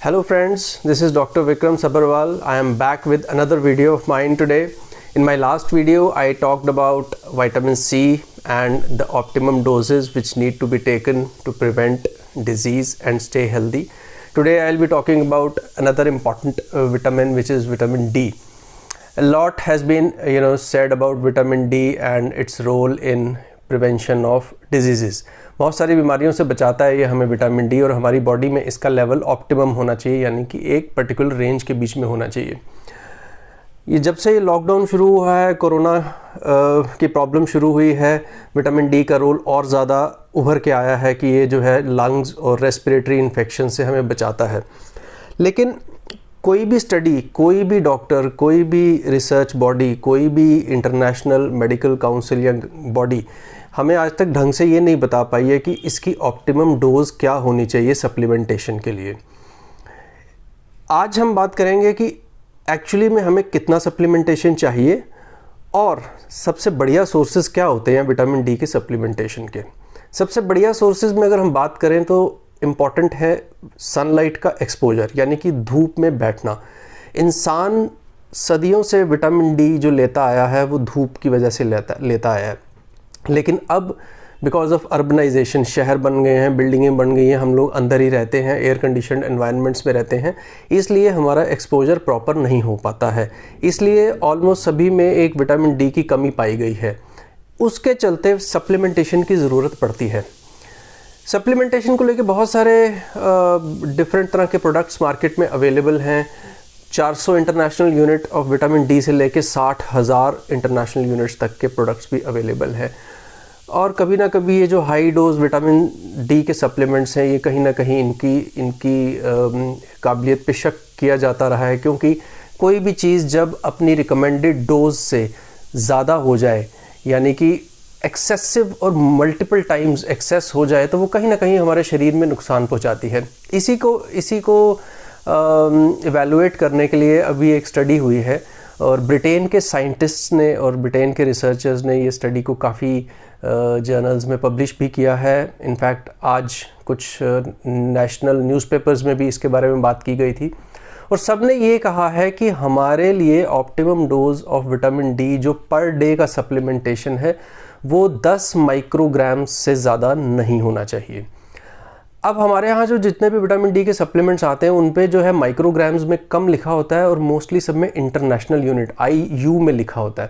Hello friends, this is Dr. Vikram Sabharwal. I am back with another video of mine today. In my last video, I talked about vitamin C and the optimum doses which need to be taken to prevent disease and stay healthy. Today I'll be talking about another important vitamin, which is vitamin D. A lot has been said about vitamin D and its role in prevention of disease. बहुत सारी बीमारियों से बचाता है ये हमें vitamin D, और हमारी बॉडी में इसका लेवल ऑप्टिमम होना चाहिए, यानी कि एक पर्टिकुलर रेंज के बीच में होना चाहिए। ये जब से ये लॉकडाउन शुरू हुआ है, कोरोना की प्रॉब्लम शुरू हुई है, विटामिन डी का रोल और ज़्यादा उभर के आया है कि ये जो है लंग्स और रेस्पिरेटरी इन्फेक्शन से हमें बचाता है। लेकिन कोई भी स्टडी, कोई भी डॉक्टर, कोई भी रिसर्च बॉडी, कोई भी इंटरनेशनल मेडिकल काउंसिल या बॉडी हमें आज तक ढंग से ये नहीं बता पाई है कि इसकी ऑप्टिमम डोज क्या होनी चाहिए सप्लीमेंटेशन के लिए। आज हम बात करेंगे कि एक्चुअली में हमें कितना सप्लीमेंटेशन चाहिए और सबसे बढ़िया सोर्सेज क्या होते हैं विटामिन डी के सप्लीमेंटेशन के। सबसे बढ़िया सोर्सेज में अगर हम बात करें तो इम्पॉर्टेंट है सनलाइट का एक्सपोजर, यानी कि धूप में बैठना। इंसान सदियों से विटामिन डी जो लेता आया है वो धूप की वजह से लेता आया है। लेकिन अब बिकॉज ऑफ अर्बनाइजेशन, शहर बन गए हैं, बिल्डिंगें बन गई हैं, हम लोग अंदर ही रहते हैं, एयर कंडीशनड एनवायरनमेंट्स में रहते हैं, इसलिए हमारा एक्सपोजर प्रॉपर नहीं हो पाता है। इसलिए ऑलमोस्ट सभी में एक विटामिन डी की कमी पाई गई है। उसके चलते सप्लीमेंटेशन की ज़रूरत पड़ती है। सप्लीमेंटेशन को लेके बहुत सारे डिफरेंट तरह के प्रोडक्ट्स मार्केट में अवेलेबल हैं। 400 international unit of vitamin D से लेके 60,000 इंटरनेशनल यूनिट्स तक के प्रोडक्ट्स भी अवेलेबल हैं। और कभी ना कभी ये जो हाई डोज विटामिन डी के सप्लीमेंट्स हैं, ये कहीं ना कहीं इनकी काबिलियत पे शक किया जाता रहा है, क्योंकि कोई भी चीज़ जब अपनी रिकमेंडेड डोज से ज़्यादा हो जाए, यानी कि एक्सेसिव और मल्टीपल टाइम्स एक्सेस हो जाए, तो वो कहीं ना कहीं हमारे शरीर में नुकसान पहुंचाती है। इसी को इवैल्यूएट करने के लिए अभी एक स्टडी हुई है, और ब्रिटेन के साइंटिस्ट्स ने और ब्रिटेन के रिसर्चर्स ने ये स्टडी को काफ़ी जर्नल्स में पब्लिश भी किया है। इनफैक्ट आज कुछ नेशनल न्यूज़पेपर्स में भी इसके बारे में बात की गई थी, और सब ने ये कहा है कि हमारे लिए optimum dose of vitamin D जो पर डे का सप्लीमेंटेशन है वो 10 माइक्रोग्राम से ज़्यादा नहीं होना चाहिए। अब हमारे यहाँ जो जितने भी विटामिन डी के सप्लीमेंट्स आते हैं उन पे जो है माइक्रोग्राम्स में कम लिखा होता है, और मोस्टली सब में इंटरनेशनल यूनिट IU में लिखा होता है।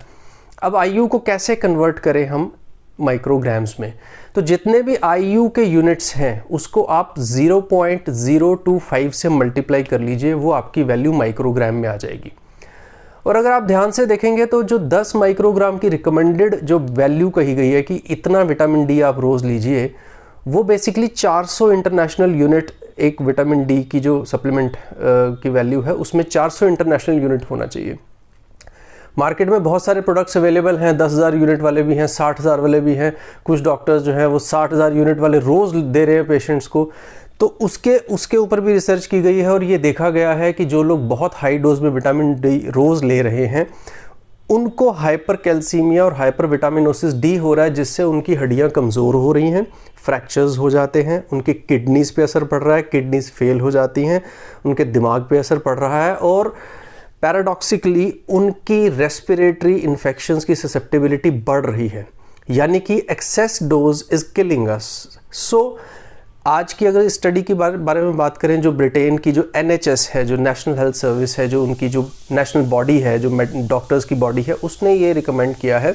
अब IU को कैसे कन्वर्ट करें हम माइक्रोग्राम्स में? तो जितने भी IU के यूनिट्स हैं उसको आप 0.025 से मल्टीप्लाई कर लीजिए, वो आपकी वैल्यू माइक्रोग्राम में आ जाएगी। और अगर आप ध्यान से देखेंगे तो जो 10 माइक्रोग्राम की रिकमेंडेड जो वैल्यू कही गई है कि इतना विटामिन डी आप रोज़ लीजिए, वो बेसिकली 400 इंटरनेशनल यूनिट एक विटामिन डी की जो सप्लीमेंट की वैल्यू है उसमें 400 इंटरनेशनल यूनिट होना चाहिए। मार्केट में बहुत सारे प्रोडक्ट्स अवेलेबल हैं, 10,000 यूनिट वाले भी हैं, 60,000 वाले भी हैं। कुछ डॉक्टर्स जो हैं वो 60,000 यूनिट वाले रोज़ दे रहे हैं पेशेंट्स को। तो उसके ऊपर भी रिसर्च की गई है, और ये देखा गया है कि जो लोग बहुत हाई डोज में विटामिन डी रोज़ ले रहे हैं उनको हाइपर कैल्सीमिया और हाइपर विटामिनोसिस डी हो रहा है, जिससे उनकी हड्डियां कमज़ोर हो रही हैं, फ्रैक्चर्स हो जाते हैं, उनकी किडनीज़ पे असर पड़ रहा है, किडनीज़ फेल हो जाती हैं, उनके दिमाग पे असर पड़ रहा है, और पैराडॉक्सिकली उनकी रेस्पिरेटरी इन्फेक्शंस की ससेप्टिबिलिटी बढ़ रही है। यानी कि excess dose is killing us. So आज की अगर स्टडी के बारे में बात करें, जो ब्रिटेन की जो NHS है, जो नेशनल हेल्थ सर्विस है, जो उनकी जो नेशनल बॉडी है, जो डॉक्टर्स की बॉडी है, उसने ये रिकमेंड किया है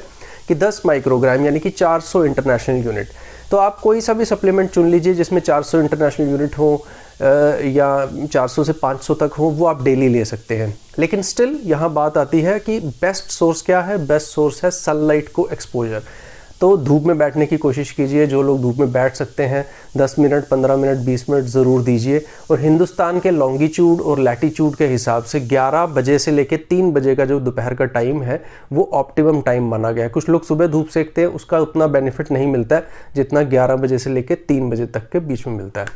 कि 10 माइक्रोग्राम यानी कि 400 इंटरनेशनल यूनिट। तो आप कोई सा भी सप्लीमेंट चुन लीजिए जिसमें 400 इंटरनेशनल यूनिट हो या 400 से 500 तक हो, वो आप डेली ले सकते हैं। लेकिन स्टिल यहाँ बात आती है कि बेस्ट सोर्स क्या है? बेस्ट सोर्स है सनलाइट को एक्सपोजर। तो धूप में बैठने की कोशिश कीजिए। जो लोग धूप में बैठ सकते हैं 10 मिनट, 15 मिनट, 20 मिनट ज़रूर दीजिए। और हिंदुस्तान के लॉन्गिट्यूड और लैटीट्यूड के हिसाब से 11 बजे से लेकर 3 बजे का जो दोपहर का टाइम है वो ऑप्टिमम टाइम माना गया है। कुछ लोग सुबह धूप सेकते हैं, उसका उतना बेनिफिट नहीं मिलता है जितना 11 बजे से लेकर 3 बजे तक के बीच में मिलता है।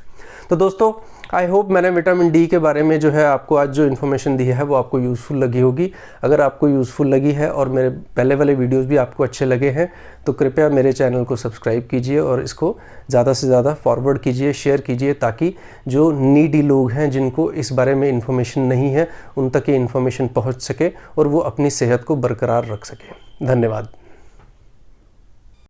तो दोस्तों आई होप मैंने विटामिन डी के बारे में जो है आपको आज जो इन्फॉर्मेशन दी है वो आपको यूज़फुल लगी होगी। अगर आपको यूज़फुल लगी है और मेरे पहले वाले वीडियोस भी आपको अच्छे लगे हैं तो कृपया मेरे चैनल को सब्सक्राइब कीजिए और इसको ज़्यादा से ज़्यादा फॉरवर्ड कीजिए, शेयर कीजिए, ताकि जो नीडी लोग हैं जिनको इस बारे में इन्फॉर्मेशन नहीं है उन तक ये इन्फॉर्मेशन पहुँच सके और वो अपनी सेहत को बरकरार रख सके। धन्यवाद।